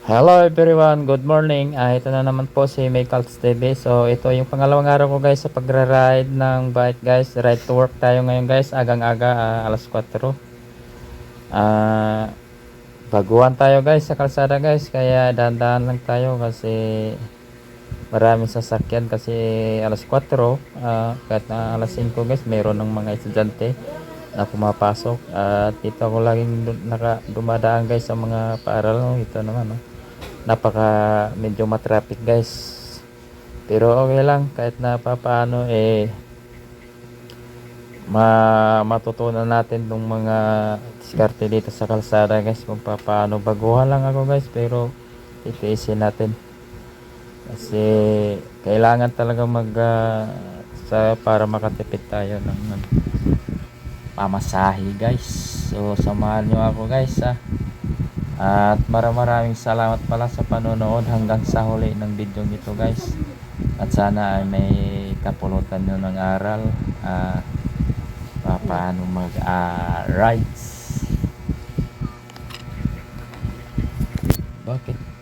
Hello everyone, good morning. Ito na naman po si Michaels TV. So ito yung pangalawang araw ko guys sa pagra-ride ng bike guys. Ride to work tayo ngayon guys, agang-aga, alas 4. Ah, baguhan tayo guys sa kalsada guys, kaya dahan-dahan lang tayo kasi maraming sasakyan kasi alas 4, kahit na alas 5 guys, meron ng mga estudyante na pumapasok at dito ako laging dumadaan guys sa mga paaral. Ito naman napaka medyo matraffic guys, pero okay lang kahit na papaano matutunan natin tong mga diskarte dito sa kalsada guys kung papaano. Baguhan lang ako guys pero titiisin natin kasi kailangan talaga para makatipid tayo ng pamasahe guys. So samahan nyo ako guys at maraming salamat pala sa panonood hanggang sa huli ng video nito guys, at sana ay may kapulutan nyo ng aral paano mag rides. Bakit?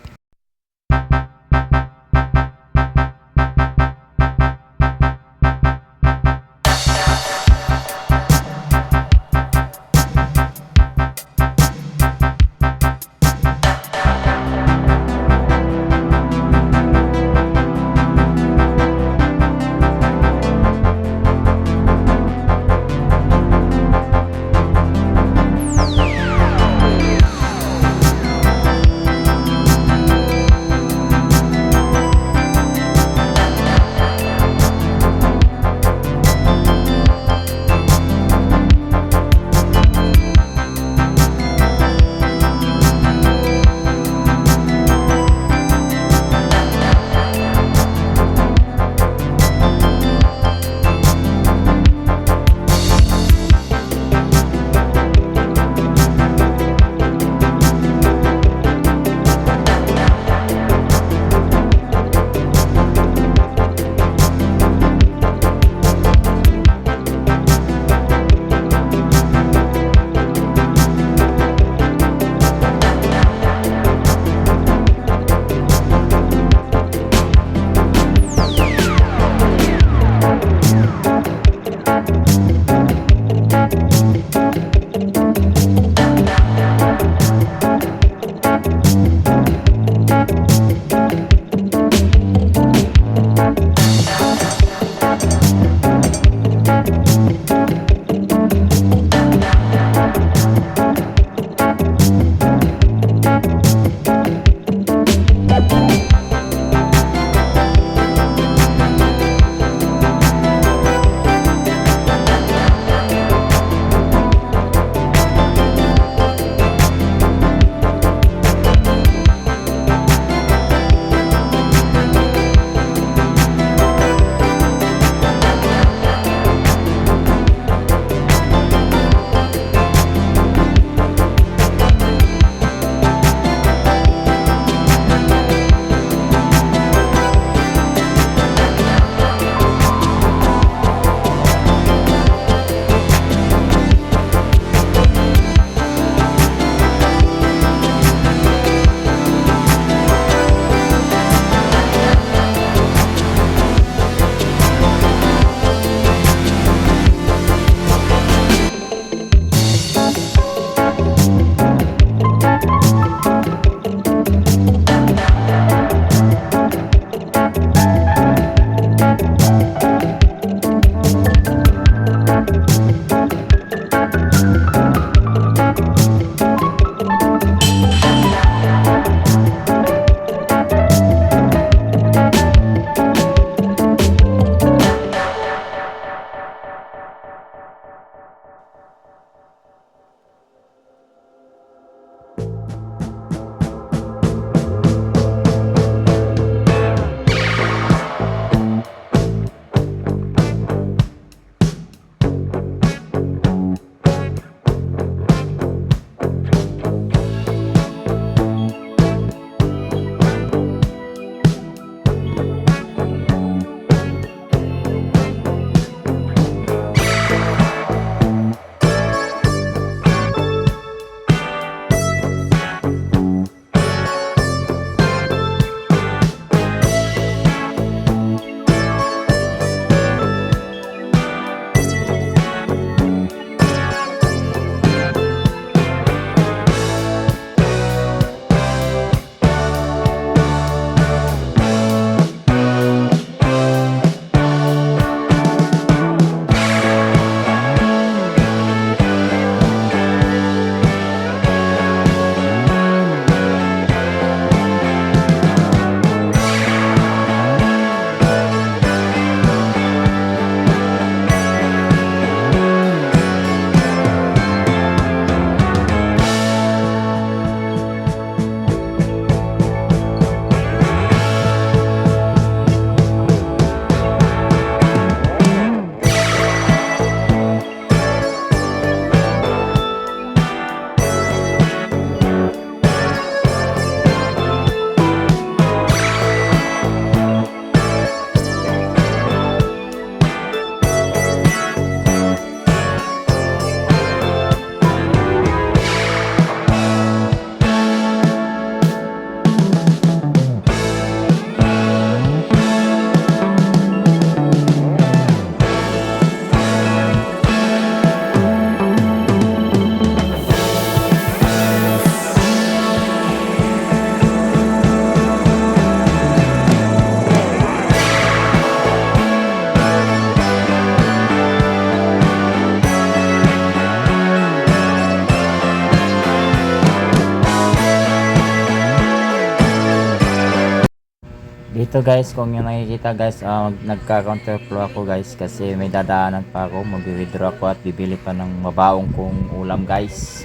Ito guys, kung yung nakikita guys, nagka-counterflow ako guys kasi may dadaanan pa ako, mag-withdraw ako at bibili pa ng mabaong kong ulam guys.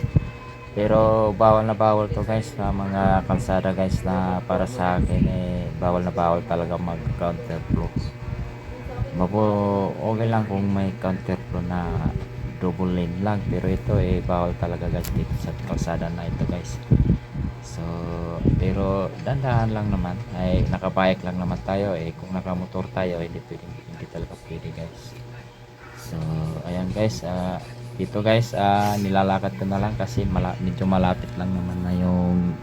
Pero bawal na bawal to guys sa mga kalsada guys, na para sa akin bawal na bawal talaga mag-counterflow. Okay lang kung may counterflow na double lane lang, pero ito bawal talaga guys dito sa kalsada na ito guys. So pero dandahan lang naman, nakabike lang naman tayo, kung nakamotor tayo hindi talaga pwede guys. So ayan guys, dito guys, nilalakad ko na lang kasi medyo malapit lang naman na yung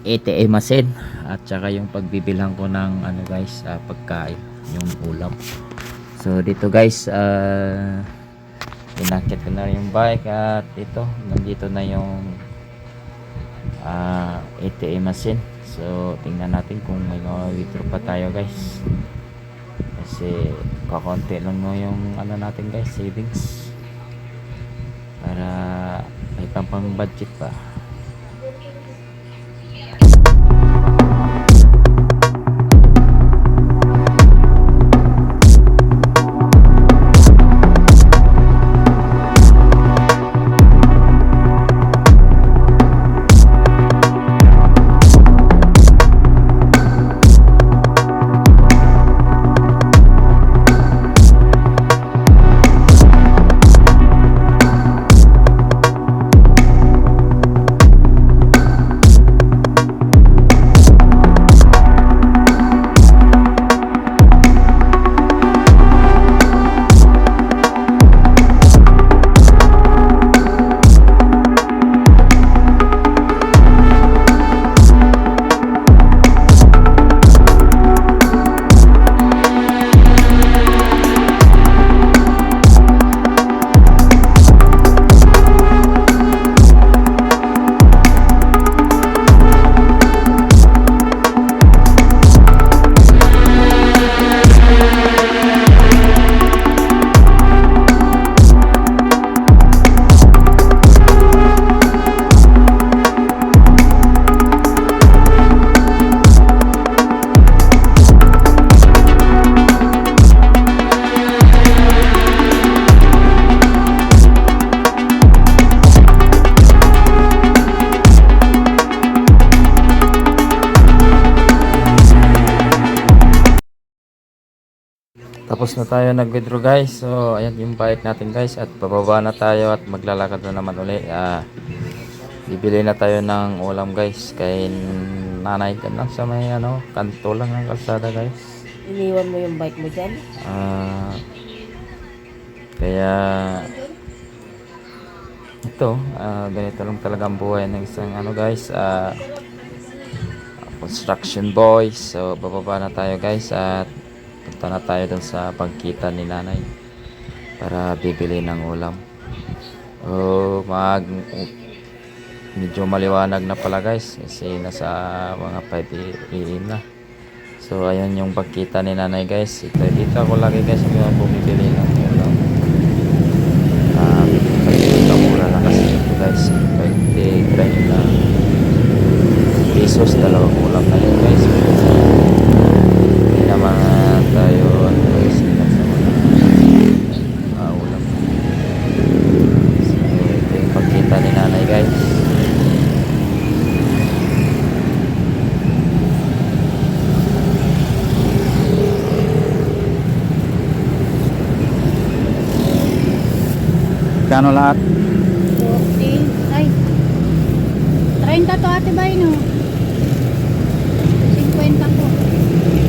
ATM machine at saka yung pagbibilhan ko ng ano guys, pagkain, yung ulam. So dito guys, inakit ko na yung bike at ito, nandito na yung ATM machine. So tingnan natin kung may withdraw pa tayo guys, kasi kakonti lang no yung ano natin guys, savings, para may pang budget pa. Tapos na tayo nag-withdraw guys. So ayan yung bike natin guys, at bababa na tayo at maglalakad na naman uli. Bibili na tayo ng ulam guys kay nanay ko lang sa may kanto lang ng kalsada guys. Iniwan mo yung bike mo dyan? Kaya ito, ganito lang talaga ang buhay ng isang guys, construction boys. So bababa na tayo guys at punta na tayo dun sa pagkita ni nanay para bibili ng ulam. Medyo maliwanag na pala guys kasi nasa mga 5 AM na. So ayun yung pagkita ni nanay guys. Dito ako lagi guys bumibili ng ulam. Pagkita mura na kasi ito guys, 20 na pesos, dalawang ulam na yun guys. Hindi naman tayo guys sa mga ulam. So ito yung pagkita ni nanay guys. Kano lahat? 40. Ay. 30 to ate bay no? 50 po. 50.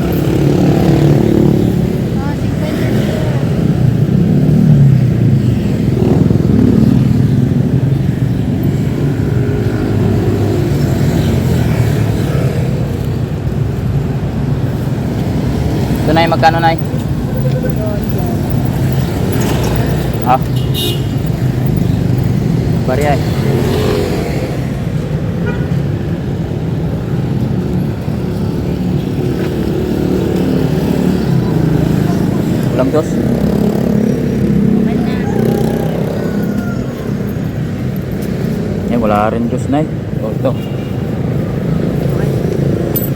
Ito na magkano na Bariay. Ulam dos. Wala rin dos na ito.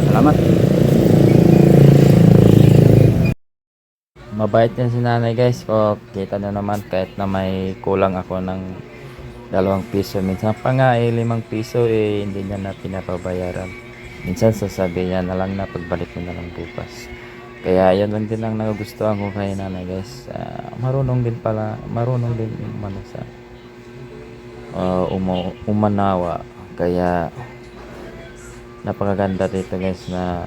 Salamat. Mabait yan si nanay guys. O kita nyo naman kahit na may kulang ako ng 2 piso. Minsan pa nga 5 piso hindi niya na pinapabayaran. Minsan sasabi niya na lang na pagbalik mo na lang bukas. Kaya yan lang din ang nagugustuhan ko kay nanay guys. Marunong din pala, marunong din umano sa umanawa. Kaya napakaganda dito guys na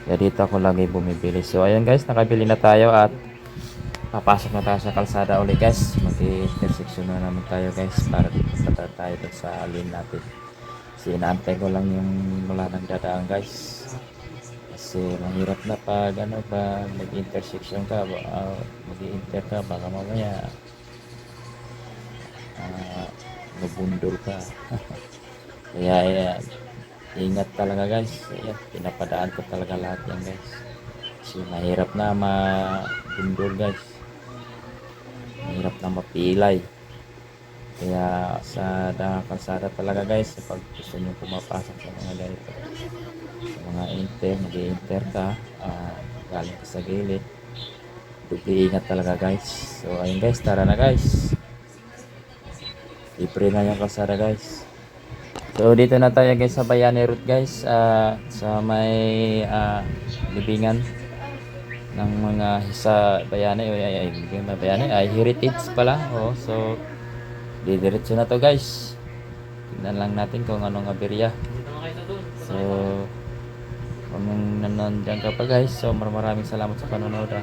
kaya dito ako lagi bumibili. So ayun guys, nakabili na tayo at papasok na tayo sa kalsada ulit guys. Mag-intersection na naman tayo guys para punta tayo sa lane natin. Kasi inaantay ko lang yung wala nang dadaan guys. Kasi mahirap na pag mag-intersection ka, mag-inter ka, baka mamaya mabundol ka. Kaya ingat talaga guys. Ayan, pinapadaan ko talaga lahat yan guys. Kasi mahirap na mabundol guys. Mahirap na mapilay. Kaya sa kalsada talaga guys, pag gusto nyo pumapasok sa mga ganito, sa mga mag-i-inter ka, galing ka sa gilid, ingat talaga guys. So ayun guys, tara na guys. Libre na yung kalsada guys. So dito na tayo guys sa Bayani Route guys, sa may libingan ng mga sa Bayani ay heritage pala. So didiretso na to guys. Tingnan lang natin kung anong aberya. So kung nandiyan ka pa guys, so maraming salamat sa panonood.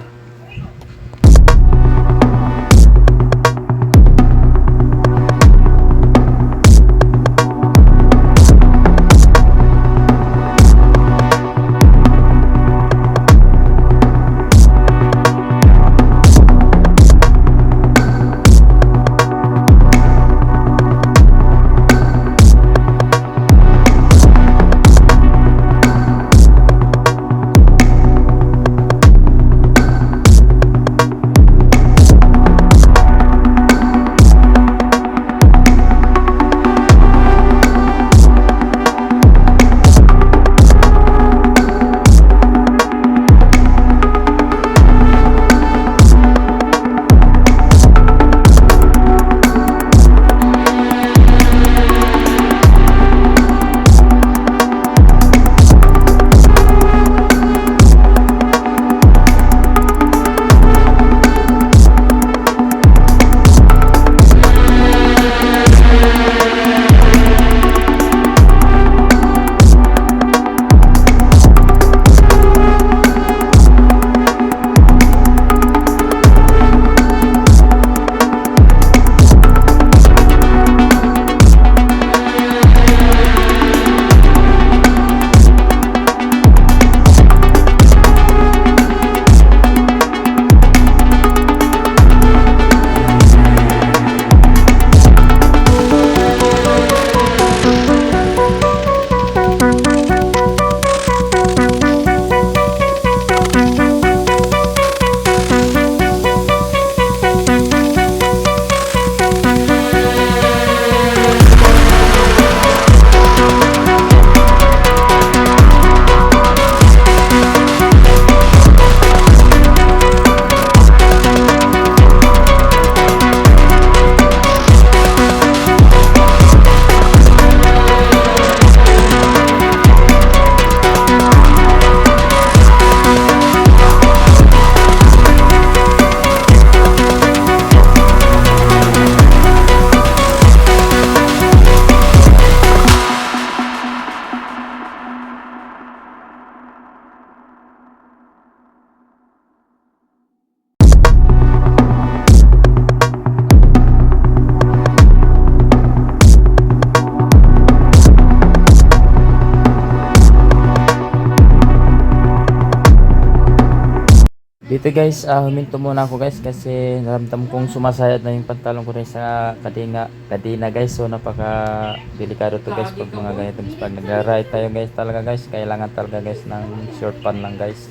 Dito guys, huminto muna ako guys kasi naramdam kong sumasayad na yung pantalon ko rin sa kadena guys. So napaka delikado to guys pag mga ganito guys. Pag nagra-ride tayo guys talaga guys, kailangan talaga guys ng short pan lang guys.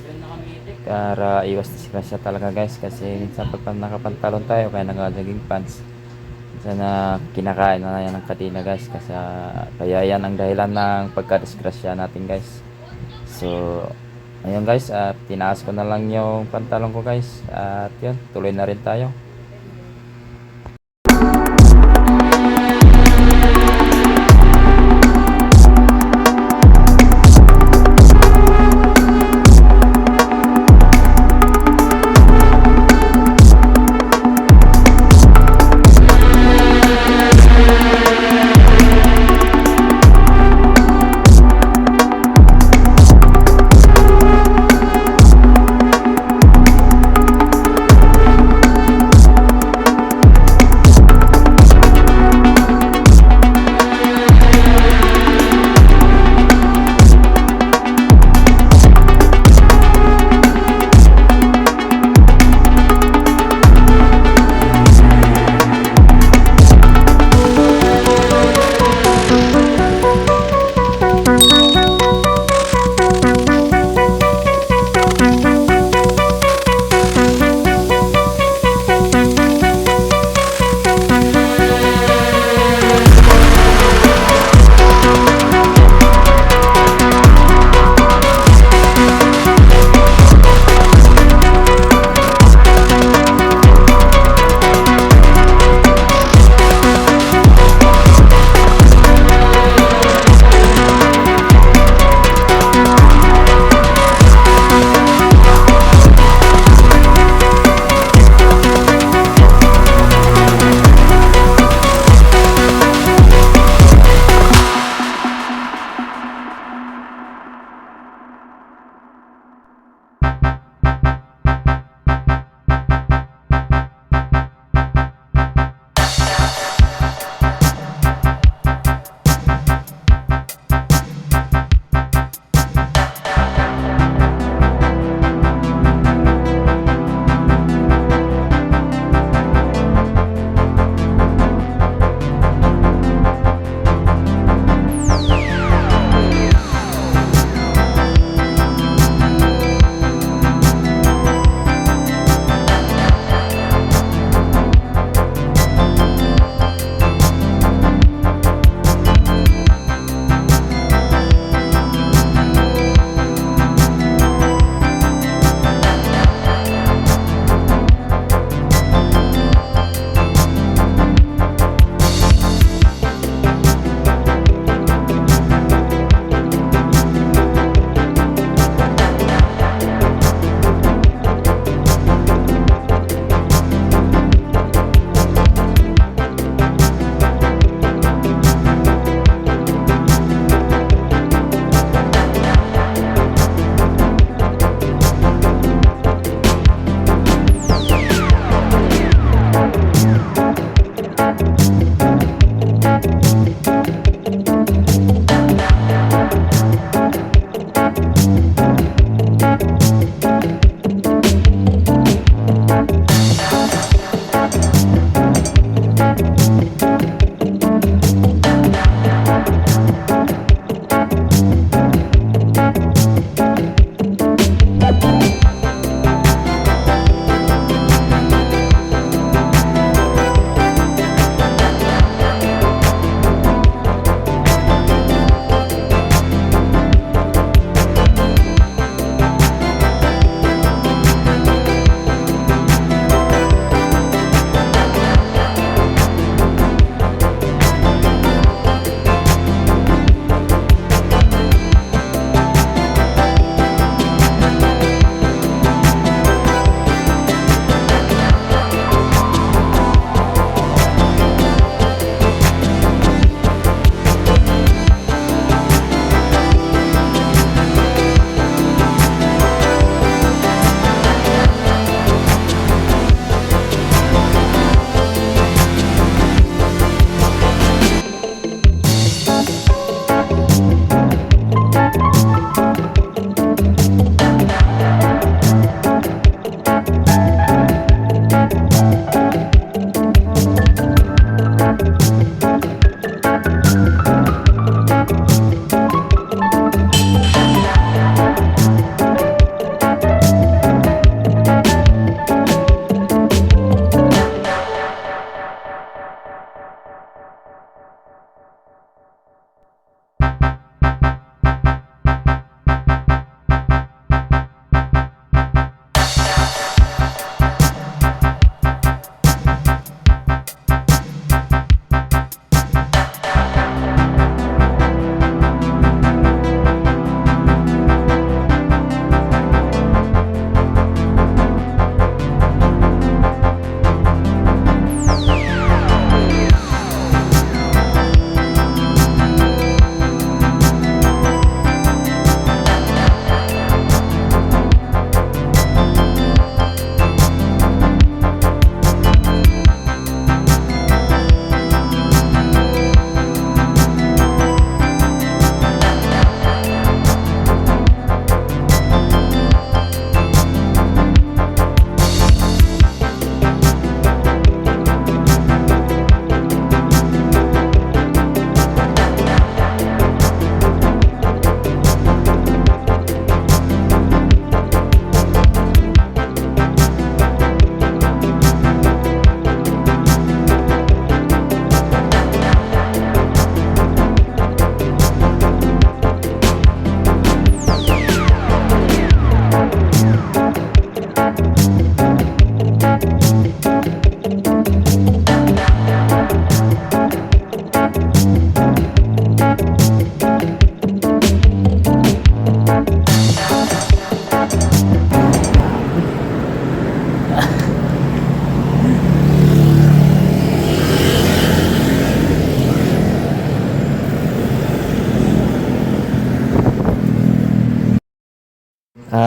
Para iwas disgrasya talaga guys kasi minsan pag nakapantalon tayo kaya naka-jogging pants. Minsan na kinakain na yan ng kadena guys kasi kaya yan ang dahilan ng pagka-disgrasya natin guys. So Ayun guys, at tinaas ko na lang yung pantalon ko guys. At yun, tuloy na rin tayo.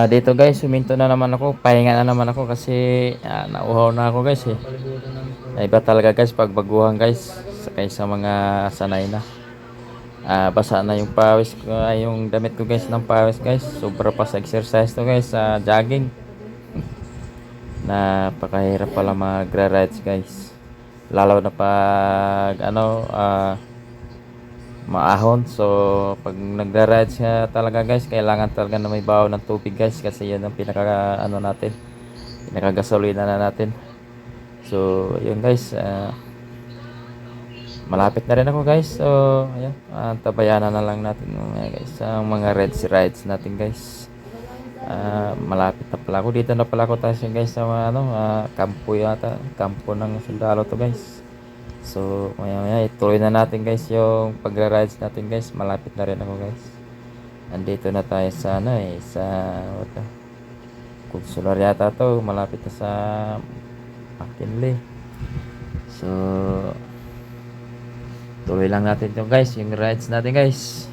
Dito guys, huminto na naman ako. Pahinga na naman ako kasi nauhaw na ako guys eh. Iba talaga guys pag baguhan guys. Kaysa mga sanay na. Basa na yung pawis ko, yung damit ko guys ng pawis guys. Sobra pa sa exercise to guys, sa jogging. Napakahirap pala magra-rides guys. Lalo na pag maahon. So pag nagra-ride siya talaga guys, kailangan talaga na may baho ng tubig guys, kasi yan ang pinaka natin, pinakagasolina na natin. So yun guys, malapit na rin ako guys. So ayan, tabayanan na lang natin guys ang mga rides natin guys. Malapit na pala ako, dito na pala ako tayo guys sa kampo yata, kampo ng sundalo to guys. So maya ituloy na natin guys yung pagra-rides natin guys. Malapit na rin ako guys. Andito na tayo sa sa Consular yata to, malapit na sa McKinley. So tuloy lang natin to guys, yung rides natin guys.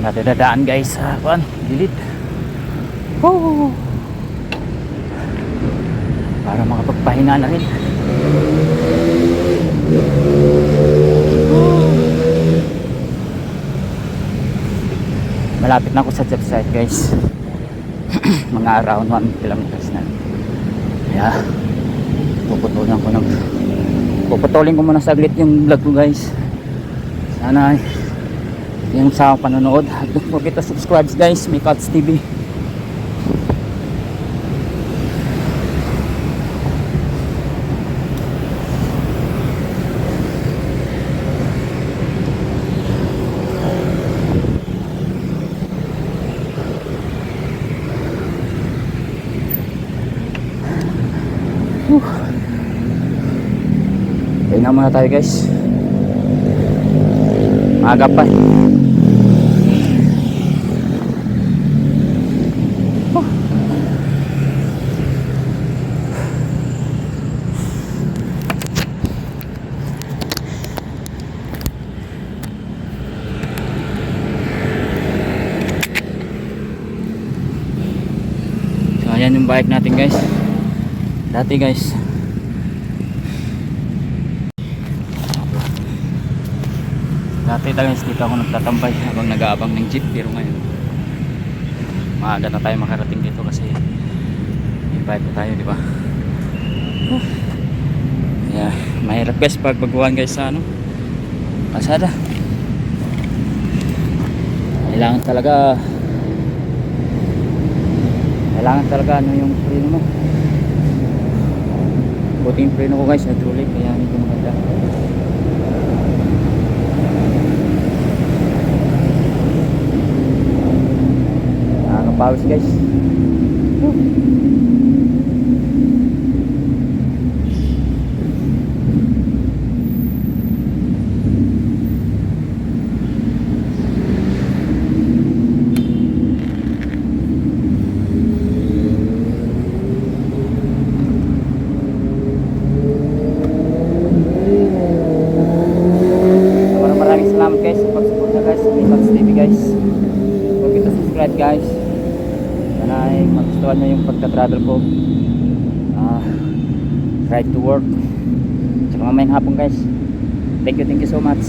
natin dadaan guys sa kuan, gilid. Oh! Para makapagpahinga na rin. Malapit na ako sa job site guys. Mga around 1 kilometers na. Kaya puputulin ko muna saglit yung vlog ko guys. Sana yung sa panonood. Don't forget to subscribe guys, Maycalts TV. Pahinga muna tayo guys. Maaga pa. So ayan yung bike natin guys. Dati guys, dati guys dito ako nagtatambay habang nag-aabang ng jeep, pero ngayon maaga na tayo makarating dito kasi may bike pa tayo, di ba? Yeah, mahirap guys pag baguhan guys sa ano, pasada. Kailangan talaga ano yung preno mo. Buti yung preno ko guys, hydraulic, kaya hindi ko maganda. Nakakapawis guys. Maraming salamat guys sa pag-support na guys sa Maycalts TV guys. Huwag ito subscribe guys. Sana ay magustuhan nyo yung pagta-travel ko, ride to work, tsaka mamayang hapon guys. Thank you so much.